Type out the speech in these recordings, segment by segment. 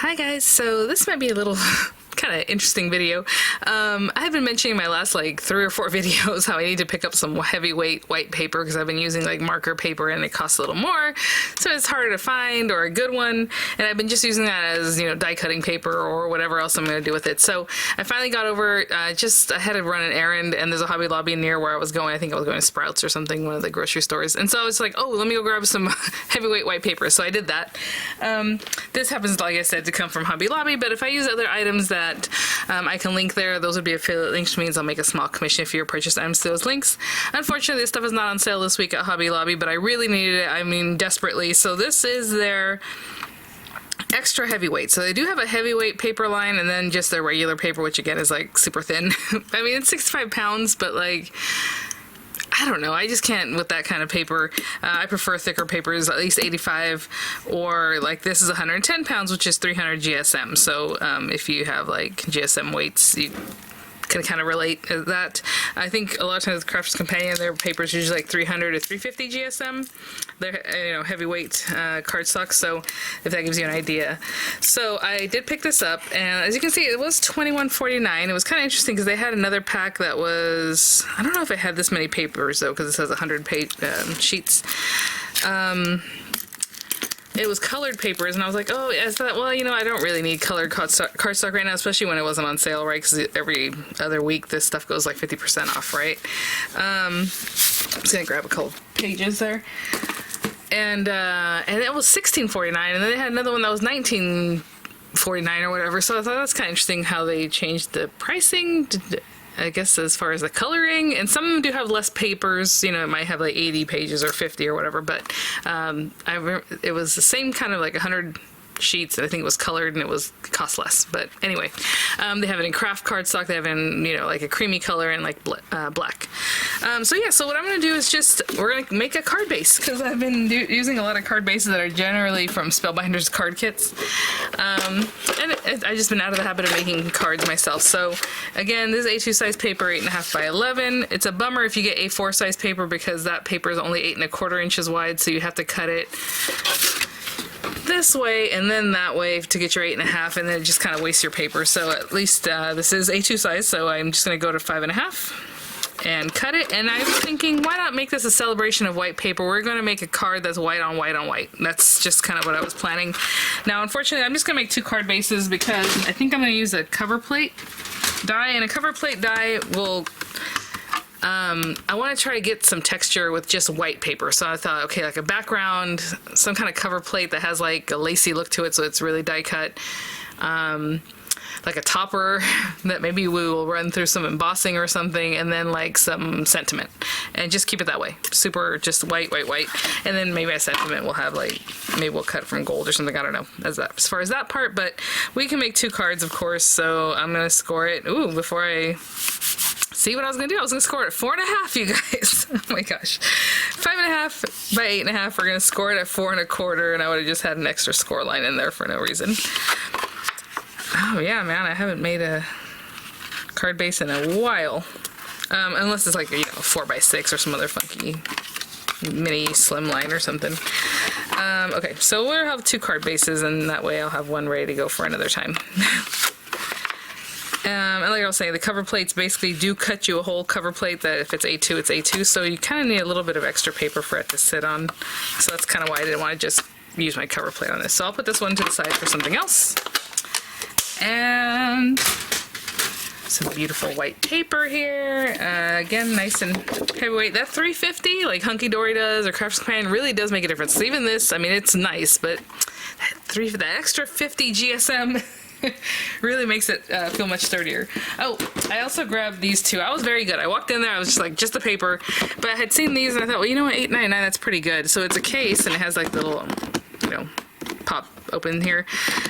Hi guys, so this might be a little kind of interesting video. I've been mentioning in my last like 3 or 4 videos how I need to pick up some heavyweight white paper because I've been using like marker paper and it costs a little more, so it's harder to find, or a good one, and I've been just using that as, you know, die cutting paper or whatever else I'm going to do with it. So I finally got over, I had to run an errand, and there's a Hobby Lobby near where I was going. I think I was going to Sprouts or something, one of the grocery stores, and so I was like, oh, let me go grab some heavyweight white paper. So I did that. This happens, like I said, to come from Hobby Lobby, but if I use other items that I can link there, those would be affiliate links, which means I'll make a small commission if you purchase items to those links. Unfortunately, this stuff is not on sale this week at Hobby Lobby, but I really needed it, I mean desperately. So this is their extra heavyweight. So they do have a heavyweight paper line, and then just their regular paper, which again is like super thin. I mean, it's 65 pounds, but like, I don't know, I just can't with that kind of paper. I prefer thicker papers, at least 85, or like this is 110 pounds, which is 300 GSM. So if you have like GSM weights, you can kind of relate to that. I think a lot of times with Crafters Companion, their paper is usually like 300 to 350 GSM. They're, you know, heavyweight cardstock, so if that gives you an idea. So I did pick this up, and as you can see, it was $21.49. It was kind of interesting because they had another pack that was, I don't know if it had this many papers though, because it says 100 page sheets. It was colored papers, and I was like, oh, is that, well, you know, I don't really need colored cardstock right now, especially when it wasn't on sale, right? Because every other week this stuff goes like 50% off, right? I'm just gonna grab a couple pages there. And it was $16.49, and then they had another one that was $19.49 or whatever, so I thought that's kind of interesting how they changed the pricing, I guess, as far as the coloring. And some of them do have less papers, you know, it might have like 80 pages or 50 or whatever, but I remember it was the same kind of like 100 sheets, and I think it was colored, and it cost less. But anyway, they have it in craft cardstock, they have it in, you know, like a creamy color and like black. So yeah, so what I'm going to do is we're going to make a card base, because I've been using a lot of card bases that are generally from Spellbinders card kits, and I've just been out of the habit of making cards myself. So again, this is A2 size paper, 8.5 by 11. It's a bummer if you get A4 size paper, because that paper is only 8.25 inches wide, so you have to cut it this way and then that way to get your 8.5, and then it just kind of wastes your paper. So at least this is A2 size, so I'm just going to go to 5.5 and cut it. And I was thinking, why not make this a celebration of white paper? We're going to make a card that's white on white on white. That's just kind of what I was planning. Now, unfortunately, I'm just going to make 2 card bases, because I think I'm going to use a cover plate die, and a cover plate die will I want to try to get some texture with just white paper. So I thought, okay, like a background, some kind of cover plate that has like a lacy look to it, so it's really die cut. Like a topper that maybe we will run through some embossing or something, and then like some sentiment, and just keep it that way. Super, just white, white, white. And then maybe a sentiment will have like, maybe we'll cut from gold or something. I don't know as far as that part, but we can make 2 cards, of course. So I'm going to score it. Ooh, before I see what I was going to do, I was going to score it at 4.5, you guys. Oh my gosh. 5.5 by 8.5. We're going to score it at 4.25, and I would have just had an extra score line in there for no reason. Oh yeah, man, I haven't made a card base in a while. Unless it's like, you know, 4x6 or some other funky mini Slimline or something. Okay, so we'll have 2 card bases, and that way I'll have one ready to go for another time. And like I was saying, the cover plates basically do cut you a whole cover plate, that if it's A2, it's A2, so you kind of need a little bit of extra paper for it to sit on. So that's kind of why I didn't want to just use my cover plate on this. So I'll put this one to the side for something else. And some beautiful white paper here. Again, nice and heavyweight. That 350, like Hunky Dory does, or Crafters Companion, really does make a difference. So even this, I mean, it's nice, but that extra 50 GSM really makes it feel much sturdier. Oh, I also grabbed these 2. I was very good. I walked in there, I was just like, just the paper, but I had seen these, and I thought, well, you know what, $8.99, that's pretty good. So it's a case, and it has like the little, you know, pop open here,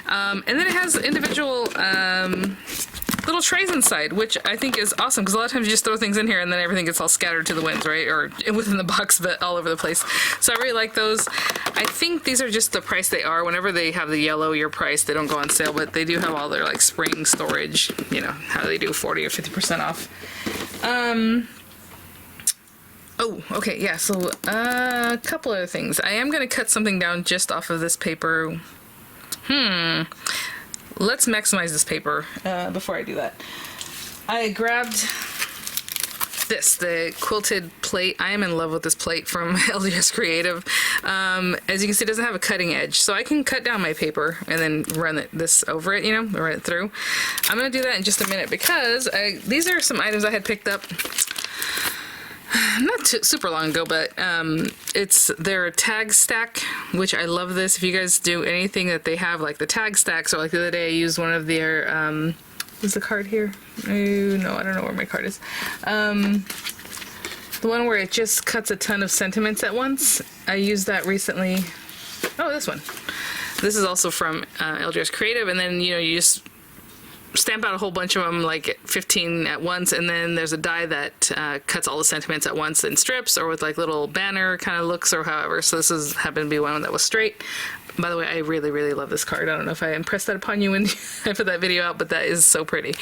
and then it has individual little trays inside, which I think is awesome, because a lot of times you just throw things in here and then everything gets all scattered to the winds, right? Or within the box, but all over the place. So I really like those. I think these are just the price they are. Whenever they have the yellow year price, they don't go on sale, but they do have all their like spring storage, you know, how they do 40 or 50% off. Oh, okay, yeah, so a couple other things. I am going to cut something down just off of this paper. let's maximize this paper. Before I do that, I grabbed this, the quilted plate. I am in love with this plate from LDRS Creative. As you can see, it doesn't have a cutting edge, so I can cut down my paper and then run this over it, you know, run it through. I'm gonna do that in just a minute because these are some items I had picked up not super long ago, but it's their tag stack, which I love this. If you guys do anything that they have, like the tag stack, so like the other day I used one of their is the card here? No, I don't know where my card is. The one where it just cuts a ton of sentiments at once. I used that recently. Oh, this one. This is also from LDRS Creative, and then, you know, you just stamp out a whole bunch of them, like 15 at once, and then there's a die that cuts all the sentiments at once in strips or with like little banner kind of looks or however. So this happened to be one that was straight. By the way, I really, really love this card. I don't know if I impressed that upon you when I put that video out, but that is so pretty.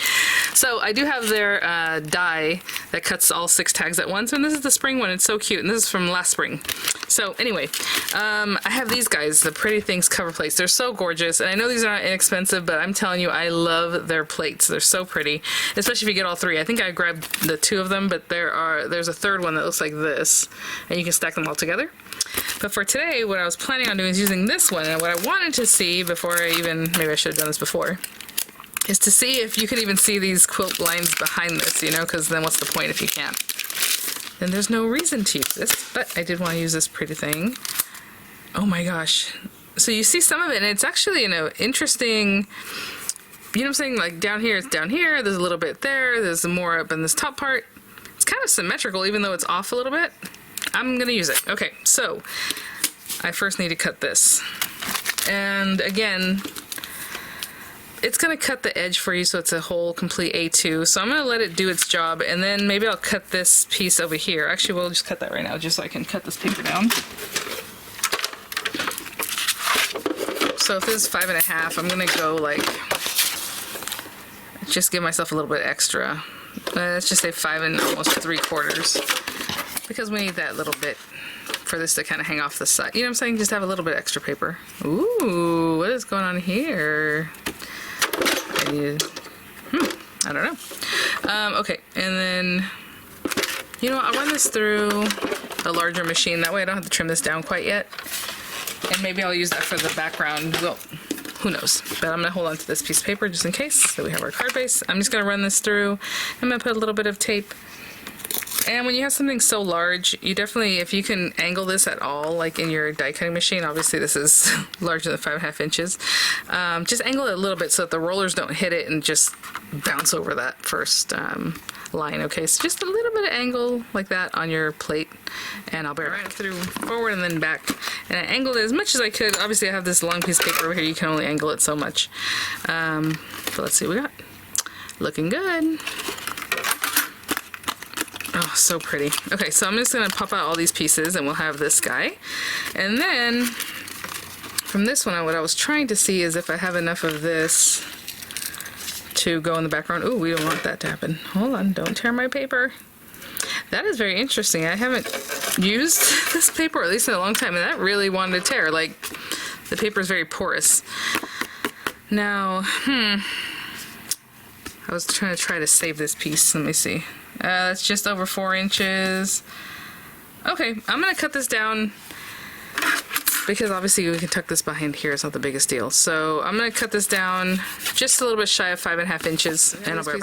So I do have their die that cuts all 6 tags at once, and this is the spring one. It's so cute, and this is from last spring. So anyway, I have these guys, the Pretty Things cover plates. They're so gorgeous, and I know these are not inexpensive, but I'm telling you, I love their plates. They're so pretty, especially if you get all 3. I think I grabbed the 2 of them, but there's a third one that looks like this, and you can stack them all together. But for today, what I was planning on doing is using this one, and what I wanted to see before maybe I should have done this before, is to see if you could even see these quilt lines behind this, you know, because then what's the point if you can't? Then there's no reason to use this, but I did want to use this pretty thing. Oh my gosh. So you see some of it, and it's actually, you know, interesting, you know what I'm saying, like down here, it's down here, there's a little bit there, there's more up in this top part. It's kind of symmetrical, even though it's off a little bit. I'm gonna use it. Okay, so I first need to cut this. And again, it's gonna cut the edge for you so it's a whole complete A2. So I'm gonna let it do its job, and then maybe I'll cut this piece over here. Actually, we'll just cut that right now just so I can cut this paper down. So if this is 5.5, I'm gonna go like, just give myself a little bit extra. Let's just say 5 3/4. Because we need that little bit for this to kind of hang off the side. You know what I'm saying? Just have a little bit extra paper. Ooh, what is going on here? I don't know. Okay, and then, you know what, I'll run this through a larger machine. That way I don't have to trim this down quite yet. And maybe I'll use that for the background. Well, who knows? But I'm gonna hold on to this piece of paper just in case, so we have our card base. I'm just gonna run this through. I'm gonna put a little bit of tape. And when you have something so large, you definitely, if you can angle this at all, like in your die cutting machine, obviously this is larger than 5.5 inches, just angle it a little bit so that the rollers don't hit it and just bounce over that first line, okay? So just a little bit of angle like that on your plate, and I'll bear it right through, forward and then back. And I angled it as much as I could. Obviously I have this long piece of paper over here, you can only angle it so much. But let's see what we got. Looking good. Oh, so pretty. Okay, so I'm just going to pop out all these pieces, and we'll have this guy. And then, from this one, what I was trying to see is if I have enough of this to go in the background. Ooh, we don't want that to happen. Hold on, don't tear my paper. That is very interesting. I haven't used this paper, or at least in a long time, and that really wanted to tear. Like, the paper is very porous. Now, I was trying to save this piece. Let me see. It's just over 4 inches. Okay, I'm gonna cut this down because obviously we can tuck this behind here. It's not the biggest deal. So I'm gonna cut this down just a little bit shy of 5.5 inches, and I'll be right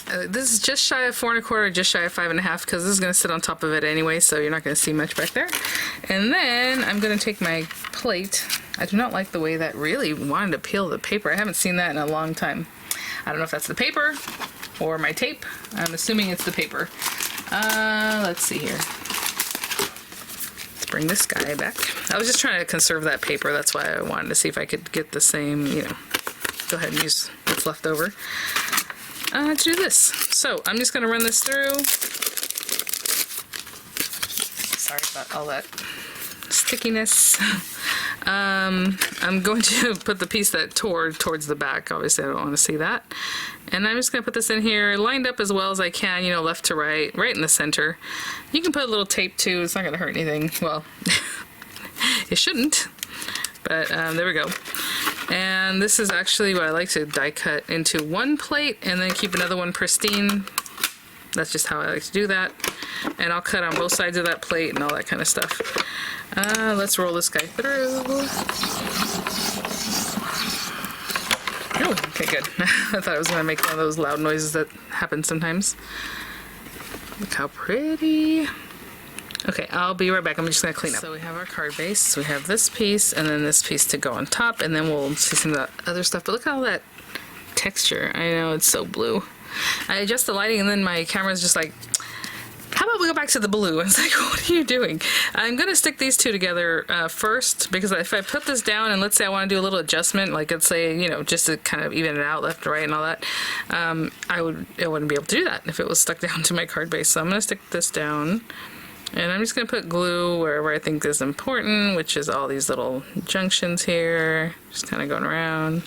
back. This is just shy of 4 1/4, just shy of 5.5, because this is gonna sit on top of it anyway, so you're not gonna see much back there. And then I'm gonna take my plate. I do not like the way that really wanted to peel the paper. I haven't seen that in a long time. I don't know if that's the paper or my tape. I'm assuming it's the paper. Let's see here. Let's bring this guy back. I was just trying to conserve that paper. That's why I wanted to see if I could get the same, you know, go ahead and use what's left over to do this. So I'm just gonna run this through. Sorry about all that stickiness. I'm going to put the piece that tore towards the back. Obviously I don't want to see that. And I'm just going to put this in here lined up as well as I can, you know, left to right, right in the center. You can put a little tape too. It's not going to hurt anything. Well, it shouldn't. But there we go. And this is actually what I like to die cut into one plate and then keep another one pristine. That's just how I like to do that. And I'll cut on both sides of that plate and all that kind of stuff. Let's roll this guy through. Oh, okay, good. I thought it was going to make one of those loud noises that happen sometimes. Look how pretty. Okay, I'll be right back. I'm just going to clean up. So we have our card base. We have this piece and then this piece to go on top, and then we'll see some of that other stuff. But look at all that texture. I know, it's so blue. I adjust the lighting and then my camera's just like, how about we go back to the blue? It's like, what are you doing? I'm going to stick these two together first, because if I put this down and let's say I want to do a little adjustment, like let's say, you know, just to kind of even it out left to right and all that, I wouldn't be able to do that if it was stuck down to my card base. So I'm going to stick this down, and I'm just going to put glue wherever I think is important, which is all these little junctions here, just kind of going around.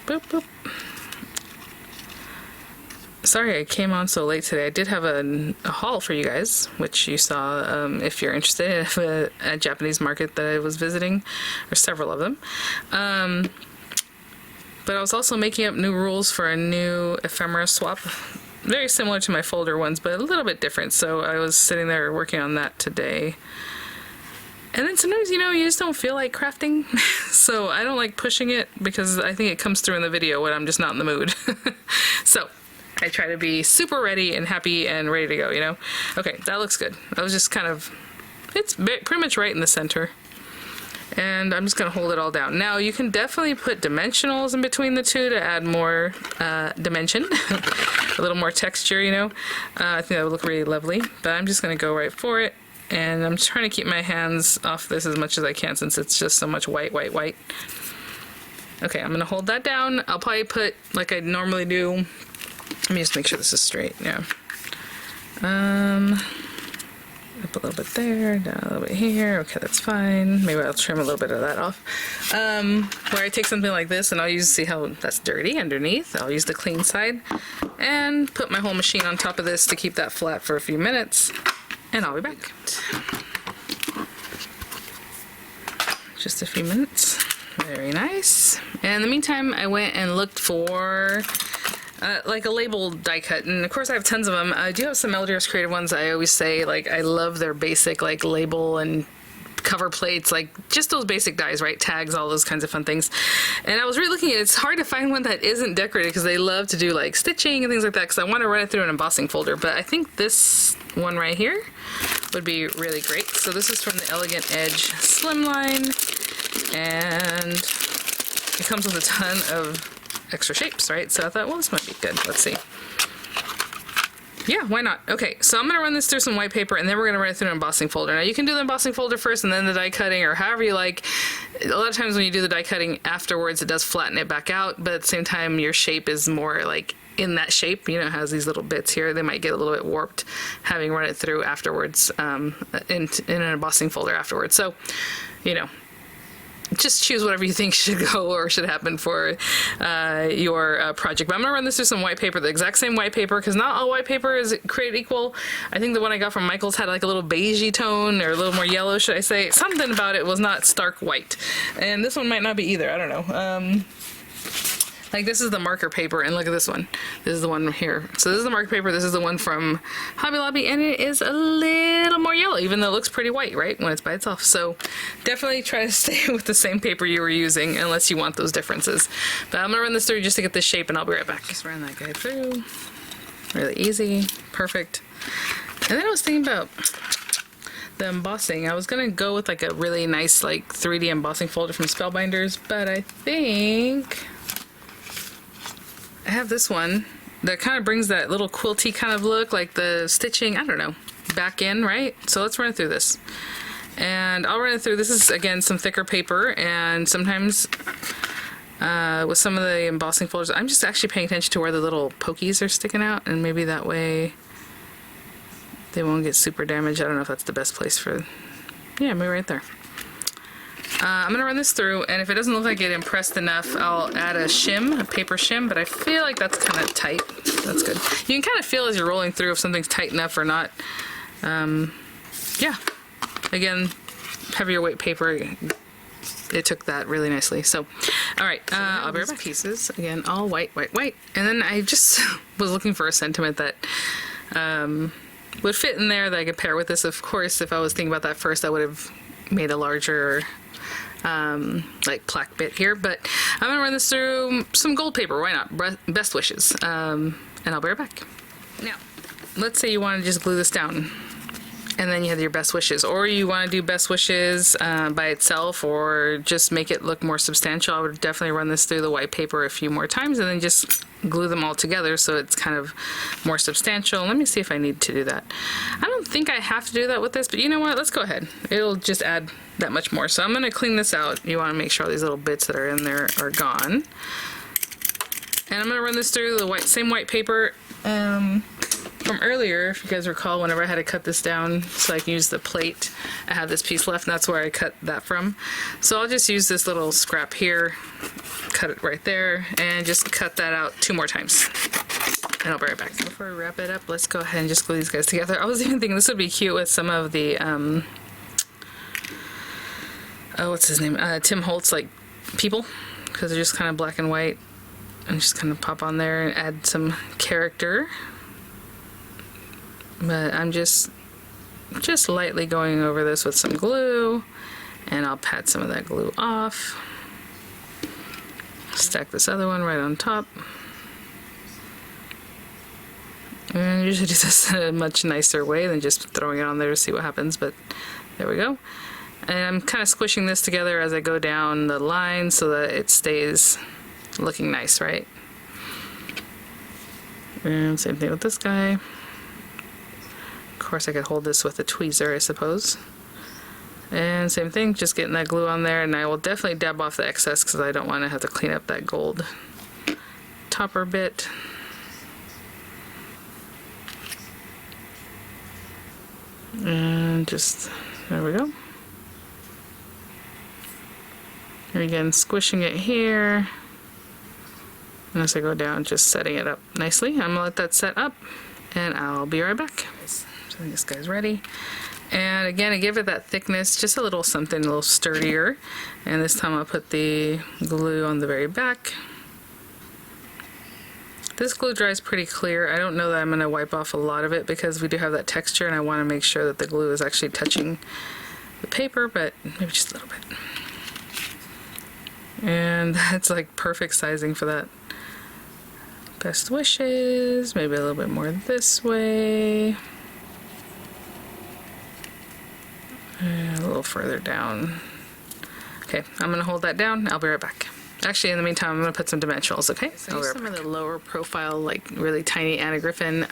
Boop, boop. Sorry I came on so late today. I did have a haul for you guys, which you saw if you're interested in a Japanese market that I was visiting, or several of them. But I was also making up new rules for a new ephemera swap. Very similar to my folder ones, but a little bit different. So I was sitting there working on that today. And then sometimes, you know, you just don't feel like crafting. So I don't like pushing it because I think it comes through in the video when I'm just not in the mood. So I try to be super ready and happy and ready to go, you know? Okay, that looks good. I was just kind of, it's pretty much right in the center. And I'm just gonna hold it all down. Now you can definitely put dimensionals in between the two to add more dimension, a little more texture, you know? I think that would look really lovely, but I'm just gonna go right for it. And I'm trying to keep my hands off this as much as I can since it's just so much white, white, white. Okay, I'm gonna hold that down. I'll probably put, like I normally do, let me just make sure this is straight, yeah. Up a little bit there, down a little bit here. Okay, that's fine. Maybe I'll trim a little bit of that off. Where I take something like this and I'll use, see how that's dirty underneath. I'll use the clean side and put my whole machine on top of this to keep that flat for a few minutes. And I'll be back. Just a few minutes. Very nice. And in the meantime, I went and looked for like a label die cut, and of course I have tons of them. I do have some LDRS creative ones. I always say, like, I love their basic like label and cover plates, like just those basic dies, right? Tags, all those kinds of fun things. And I was really looking at it. It's hard to find one that isn't decorated because they love to do like stitching and things like that, because I want to run it through an embossing folder. But I think this one right here would be really great. So this is from the Elegant Edge Slimline, and it comes with a ton of extra shapes, right? So I thought, well, this might be good. Let's see. Yeah, why not? Okay, so I'm gonna run this through some white paper, and then we're gonna run it through an embossing folder. Now you can do the embossing folder first and then the die cutting, or however you like. A lot of times when you do the die cutting afterwards, it does flatten it back out, but at the same time your shape is more like in that shape, you know, it has these little bits here. They might get a little bit warped having run it through afterwards, in an embossing folder afterwards. So, you know, just choose whatever you think should go or should happen for your project. But I'm gonna run this through some white paper, the exact same white paper, because not all white paper is created equal. I think the one I got from Michael's had like a little beigey tone, or a little more yellow, should I say. Something about it was not stark white. And this one might not be either, I don't know. Like this is the marker paper, and look at this one. This is the one here. So this is the marker paper, this is the one from Hobby Lobby, and it is a little more yellow, even though it looks pretty white, right, when it's by itself. So definitely try to stay with the same paper you were using, unless you want those differences. But I'm gonna run this through just to get this shape, and I'll be right back. Just ran that guy through. Really easy, perfect. And then I was thinking about the embossing. I was gonna go with like a really nice like 3D embossing folder from Spellbinders, but I think I have this one that kind of brings that little quilty kind of look, like the stitching, I don't know, back in, right? So let's run it through this. And I'll run it through, this is again some thicker paper, and sometimes with some of the embossing folders, I'm just actually paying attention to where the little pokies are sticking out, and maybe that way they won't get super damaged. I don't know if that's the best place for, yeah, maybe right there. I'm gonna run this through, and if it doesn't look like it impressed enough, I'll add a shim, a paper shim, but I feel like that's kind of tight. That's good. You can kind of feel as you're rolling through if something's tight enough or not. Yeah. Again, heavier weight paper it took that really nicely. So, all right, I'll be right back. Pieces again, all white, white, white. And then I just was looking for a sentiment that would fit in there that I could pair with this. Of course, if I was thinking about that first, I would have made a larger like plaque bit here, but I'm gonna run this through some gold paper. Why not? Best wishes. And I'll be right back. Now, let's say you want to just glue this down, and then you have your best wishes, or you want to do best wishes by itself, or just make it look more substantial. I would definitely run this through the white paper a few more times, and then just glue them all together so it's kind of more substantial. Let me see if I need to do that. I don't think I have to do that with this, but you know what? Let's go ahead. It'll just add that much more. So I'm going to clean this out. You want to make sure all these little bits that are in there are gone. And I'm going to run this through the same white paper from earlier, if you guys recall, whenever I had to cut this down so I can use the plate. I had this piece left, and that's where I cut that from. So I'll just use this little scrap here, cut it right there, and just cut that out 2 more times. And I'll be right back. So before we wrap it up, let's go ahead and just glue these guys together. I was even thinking this would be cute with some of the, what's his name? Tim Holtz, like, people, because they're just kind of black and white. And just kind of pop on there and add some character. But I'm just lightly going over this with some glue, and I'll pat some of that glue off. Stack this other one right on top. And I usually do this in a much nicer way than just throwing it on there to see what happens, but there we go. And I'm kind of squishing this together as I go down the line so that it stays looking nice, right? And same thing with this guy. Of course, I could hold this with a tweezer, I suppose. And same thing, just getting that glue on there, and I will definitely dab off the excess because I don't want to have to clean up that gold topper bit. And just, there we go. And again, squishing it here. And as I go down, just setting it up nicely. I'm gonna let that set up, and I'll be right back. So this guy's ready. And again, I give it that thickness, just a little something a little sturdier. And this time I'll put the glue on the very back. This glue dries pretty clear. I don't know that I'm gonna wipe off a lot of it because we do have that texture, and I wanna make sure that the glue is actually touching the paper, but maybe just a little bit. And that's like perfect sizing for that. Best wishes, maybe a little bit more this way. And a little further down. Okay, I'm gonna hold that down. I'll be right back. Actually, in the meantime, I'm gonna put some dimensionals, okay? So I'll some of the lower profile, like really tiny Anna Griffin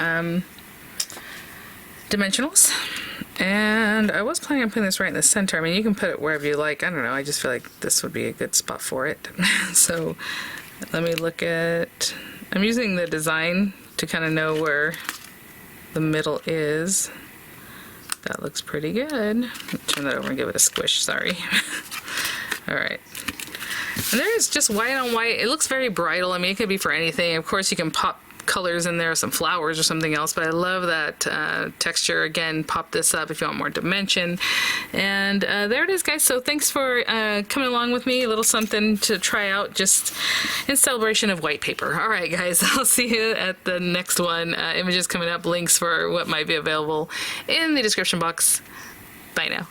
dimensionals. And I was planning on putting this right in the center. I mean, you can put it wherever you like. I don't know, I just feel like this would be a good spot for it. So let me look at, I'm using the design to kind of know where the middle is. That looks pretty good. Turn that over and give it a squish, sorry. All right. And there's just white on white. It looks very bridal. I mean, it could be for anything. Of course, you can pop colors in there, some flowers or something else, but I love that texture. Again, pop this up if you want more dimension. And there it is, guys. So thanks for coming along with me. A little something to try out just in celebration of white paper. All right, guys, I'll see you at the next one. Images coming up, links for what might be available in the description box. Bye now.